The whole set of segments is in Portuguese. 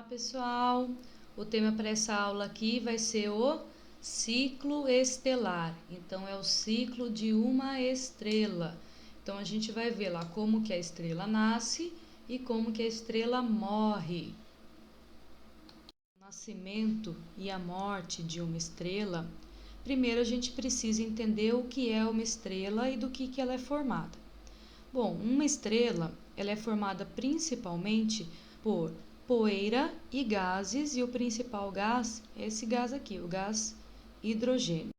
Olá, pessoal! O tema para essa aula aqui vai ser o ciclo estelar. Então, é o ciclo de uma estrela. Então, a gente vai ver lá como que a estrela nasce e como que a estrela morre. O nascimento e a morte de uma estrela, primeiro a gente precisa entender o que é uma estrela e do que ela é formada. Bom, uma estrela, ela é formada principalmente por poeira e gases, e o principal gás é esse gás aqui, o gás hidrogênio.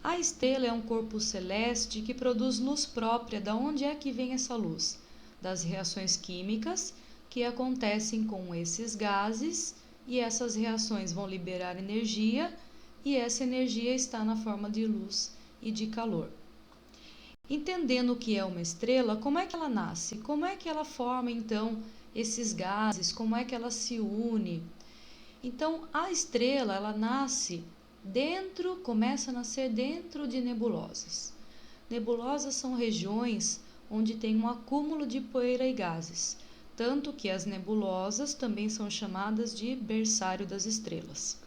A estrela é um corpo celeste que produz luz própria. Da onde é que vem essa luz? Das reações químicas que acontecem com esses gases, e essas reações vão liberar energia, e essa energia está na forma de luz e de calor. Entendendo o que é uma estrela, como é que ela nasce? Como é que ela forma, então, esses gases? Como é que ela se une? Então, a estrela, ela começa a nascer dentro de nebulosas. Nebulosas são regiões onde tem um acúmulo de poeira e gases, tanto que as nebulosas também são chamadas de berçário das estrelas.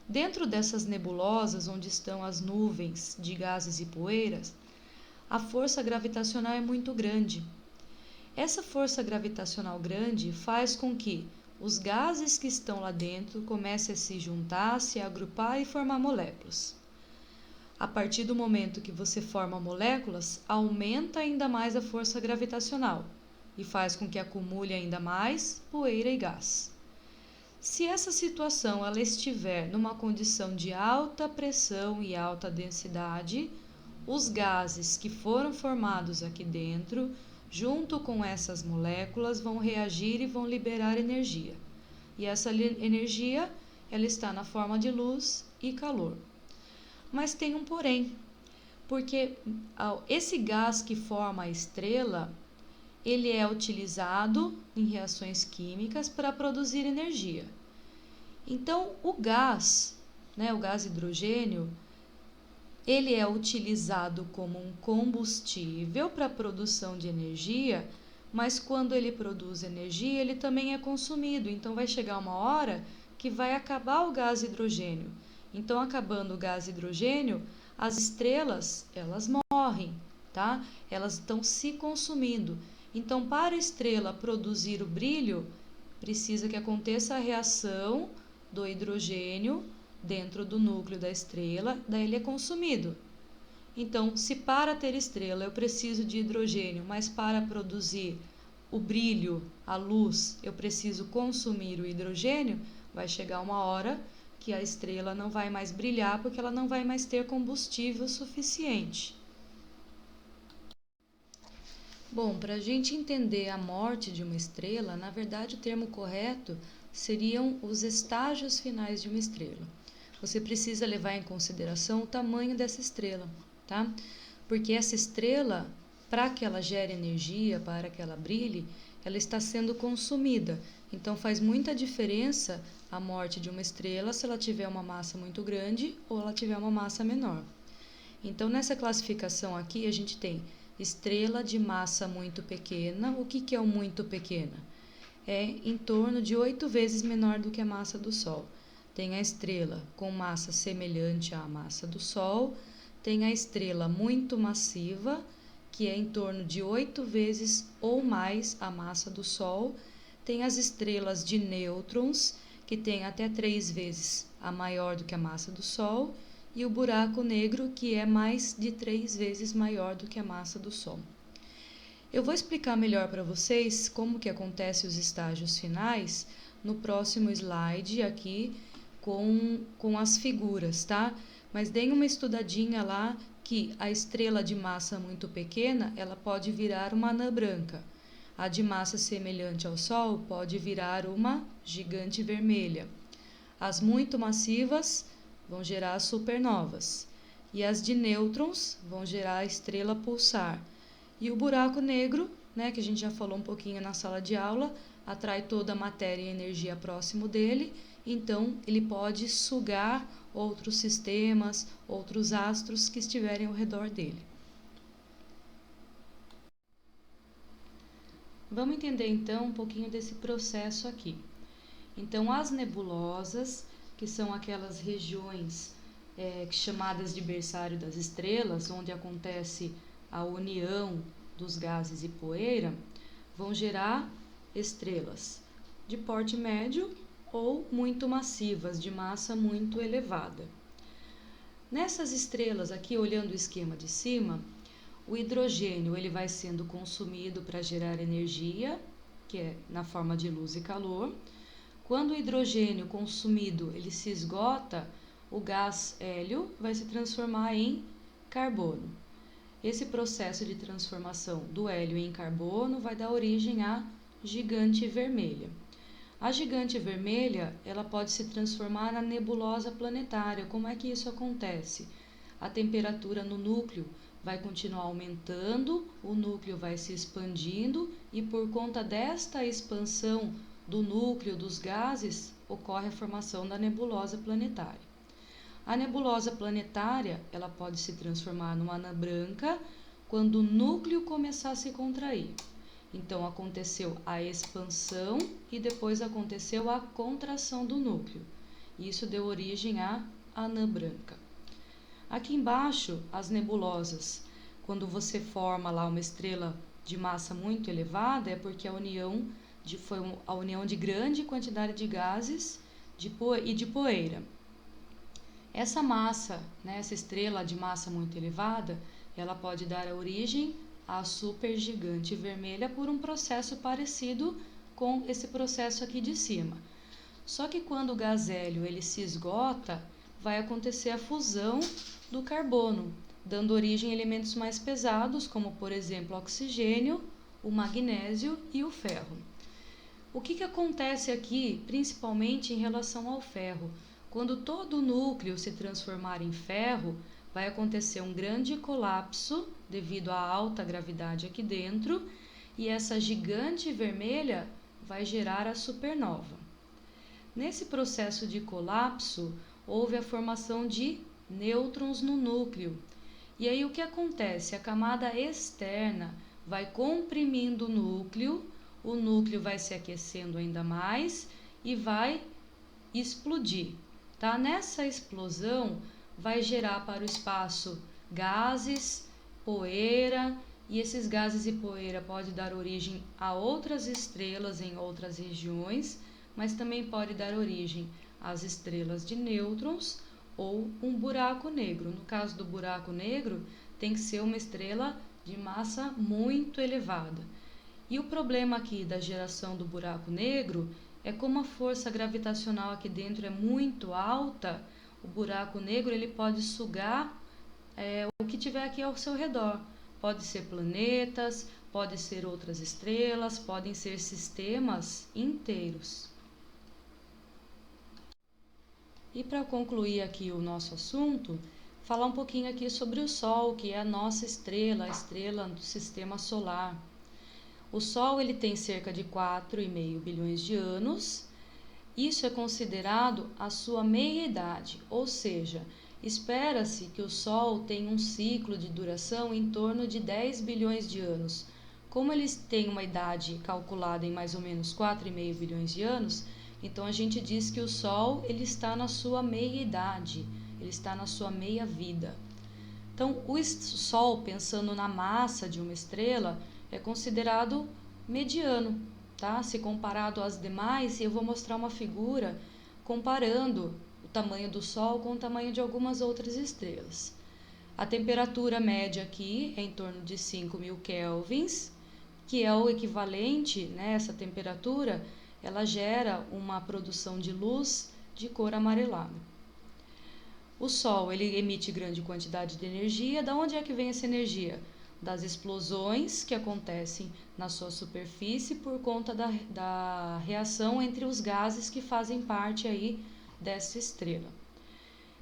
Dentro dessas nebulosas, onde estão as nuvens de gases e poeiras, a força gravitacional é muito grande. Essa força gravitacional grande faz com que os gases que estão lá dentro comecem a se juntar, se agrupar e formar moléculas. A partir do momento que você forma moléculas, aumenta ainda mais a força gravitacional e faz com que acumule ainda mais poeira e gás. Se essa situação ela estiver numa condição de alta pressão e alta densidade, os gases que foram formados aqui dentro, junto com essas moléculas, vão reagir e vão liberar energia. E essa energia, ela está na forma de luz e calor. Mas tem um porém, porque esse gás que forma a estrela, ele é utilizado em reações químicas para produzir energia. Então, o gás hidrogênio, ele é utilizado como um combustível para a produção de energia, mas quando ele produz energia, ele também é consumido. Então, vai chegar uma hora que vai acabar o gás hidrogênio. Então, acabando o gás hidrogênio, as estrelas, elas morrem, tá? Elas estão se consumindo. Então, para a estrela produzir o brilho, precisa que aconteça a reação do hidrogênio dentro do núcleo da estrela, daí ele é consumido. Então, se para ter estrela eu preciso de hidrogênio, mas para produzir o brilho, a luz, eu preciso consumir o hidrogênio, vai chegar uma hora que a estrela não vai mais brilhar porque ela não vai mais ter combustível suficiente. Bom, para a gente entender a morte de uma estrela, na verdade o termo correto seriam os estágios finais de uma estrela. Você precisa levar em consideração o tamanho dessa estrela, tá? Porque essa estrela, para que ela gere energia, para que ela brilhe, ela está sendo consumida. Então faz muita diferença a morte de uma estrela se ela tiver uma massa muito grande ou ela tiver uma massa menor. Então nessa classificação aqui a gente tem estrela de massa muito pequena. O que é o muito pequena? É em torno de 8 vezes menor do que a massa do Sol. Tem a estrela com massa semelhante à massa do Sol, tem a estrela muito massiva, que é em torno de 8 vezes ou mais a massa do Sol, tem as estrelas de nêutrons, que tem até 3 vezes a maior do que a massa do Sol, e o buraco negro, que é mais de 3 vezes maior do que a massa do Sol. Eu vou explicar melhor para vocês como que acontece os estágios finais no próximo slide aqui com as figuras, tá? Mas deem uma estudadinha lá que a estrela de massa muito pequena, ela pode virar uma anã branca. A de massa semelhante ao Sol pode virar uma gigante vermelha. As muito massivas vão gerar as supernovas. E as de nêutrons vão gerar a estrela pulsar. E o buraco negro, né, que a gente já falou um pouquinho na sala de aula, atrai toda a matéria e energia próximo dele, então ele pode sugar outros sistemas, outros astros que estiverem ao redor dele. Vamos entender então um pouquinho desse processo aqui. Então, as nebulosas, que são aquelas regiões chamadas de berçário das estrelas, onde acontece a união dos gases e poeira, vão gerar estrelas de porte médio ou muito massivas, de massa muito elevada. Nessas estrelas aqui, olhando o esquema de cima, o hidrogênio ele vai sendo consumido para gerar energia, que é na forma de luz e calor. Quando o hidrogênio consumido ele se esgota, o gás hélio vai se transformar em carbono. Esse processo de transformação do hélio em carbono vai dar origem à gigante vermelha. A gigante vermelha, ela pode se transformar na nebulosa planetária. Como é que isso acontece? A temperatura no núcleo vai continuar aumentando, o núcleo vai se expandindo e por conta desta expansão do núcleo dos gases, ocorre a formação da nebulosa planetária. A nebulosa planetária, ela pode se transformar numa anã branca quando o núcleo começar a se contrair. Então, aconteceu a expansão e depois aconteceu a contração do núcleo. Isso deu origem à anã branca. Aqui embaixo, as nebulosas. Quando você forma lá uma estrela de massa muito elevada, é porque foi a união de grande quantidade de gases e de poeira. Essa massa, né, essa estrela de massa muito elevada, ela pode dar origem à supergigante vermelha por um processo parecido com esse processo aqui de cima. Só que quando o gás hélio ele se esgota, vai acontecer a fusão do carbono, dando origem a elementos mais pesados, como por exemplo o oxigênio, o magnésio e o ferro. O que acontece aqui, principalmente em relação ao ferro? Quando todo o núcleo se transformar em ferro, vai acontecer um grande colapso devido à alta gravidade aqui dentro, e essa gigante vermelha vai gerar a supernova. Nesse processo de colapso, houve a formação de nêutrons no núcleo. E aí o que acontece? A camada externa vai comprimindo o núcleo vai se aquecendo ainda mais e vai explodir. Tá? Nessa explosão vai gerar para o espaço gases, poeira, e esses gases e poeira podem dar origem a outras estrelas em outras regiões, mas também pode dar origem às estrelas de nêutrons ou um buraco negro. No caso do buraco negro, tem que ser uma estrela de massa muito elevada. E o problema aqui da geração do buraco negro é como a força gravitacional aqui dentro é muito alta, o buraco negro ele pode sugar o que tiver aqui ao seu redor. Pode ser planetas, pode ser outras estrelas, podem ser sistemas inteiros. E para concluir aqui o nosso assunto, falar um pouquinho aqui sobre o Sol, que é a nossa estrela, a estrela do sistema solar. O Sol ele tem cerca de 4,5 bilhões de anos. Isso é considerado a sua meia-idade, ou seja, espera-se que o Sol tenha um ciclo de duração em torno de 10 bilhões de anos. Como eles têm uma idade calculada em mais ou menos 4,5 bilhões de anos, então a gente diz que o Sol ele está na sua meia-idade, ele está na sua meia-vida. Então, o Sol, pensando na massa de uma estrela, é considerado mediano, tá? Se comparado às demais, eu vou mostrar uma figura comparando o tamanho do Sol com o tamanho de algumas outras estrelas. A temperatura média aqui é em torno de 5.000 kelvins, que é o equivalente, né, essa temperatura, ela gera uma produção de luz de cor amarelada. O Sol ele emite grande quantidade de energia. Da onde é que vem essa energia? Das explosões que acontecem na sua superfície por conta da reação entre os gases que fazem parte aí dessa estrela.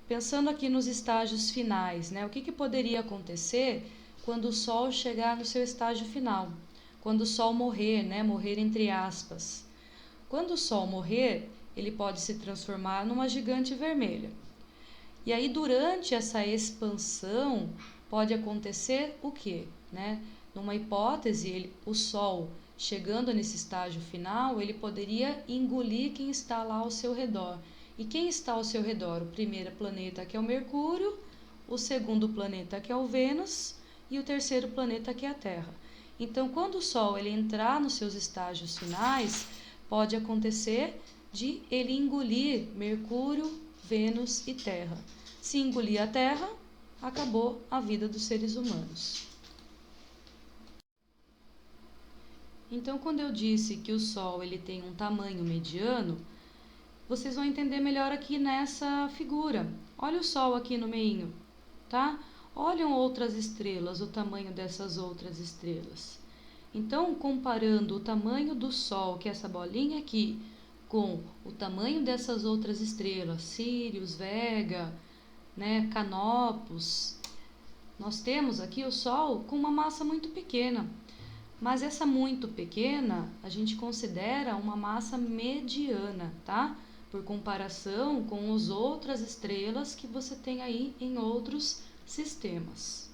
Pensando aqui nos estágios finais, né? O que poderia acontecer quando o Sol chegar no seu estágio final? Quando o Sol morrer, né? Morrer entre aspas. Quando o Sol morrer, ele pode se transformar numa gigante vermelha. E aí, durante essa expansão, pode acontecer o quê? Né? Numa hipótese, o Sol chegando nesse estágio final, ele poderia engolir quem está lá ao seu redor. E quem está ao seu redor? O primeiro planeta, que é o Mercúrio, o segundo planeta, que é o Vênus, e o terceiro planeta, que é a Terra. Então, quando o Sol ele entrar nos seus estágios finais, pode acontecer de ele engolir Mercúrio, Vênus e Terra. Se engolir a Terra, acabou a vida dos seres humanos. Então, quando eu disse que o Sol ele tem um tamanho mediano, vocês vão entender melhor aqui nessa figura. Olha o Sol aqui no meio, tá? Olham outras estrelas, o tamanho dessas outras estrelas. Então, comparando o tamanho do Sol, que é essa bolinha aqui, com o tamanho dessas outras estrelas, Sirius, Vega, né, Canopus, nós temos aqui o Sol com uma massa muito pequena. Mas essa muito pequena, a gente considera uma massa mediana, tá? Por comparação com as outras estrelas que você tem aí em outros sistemas.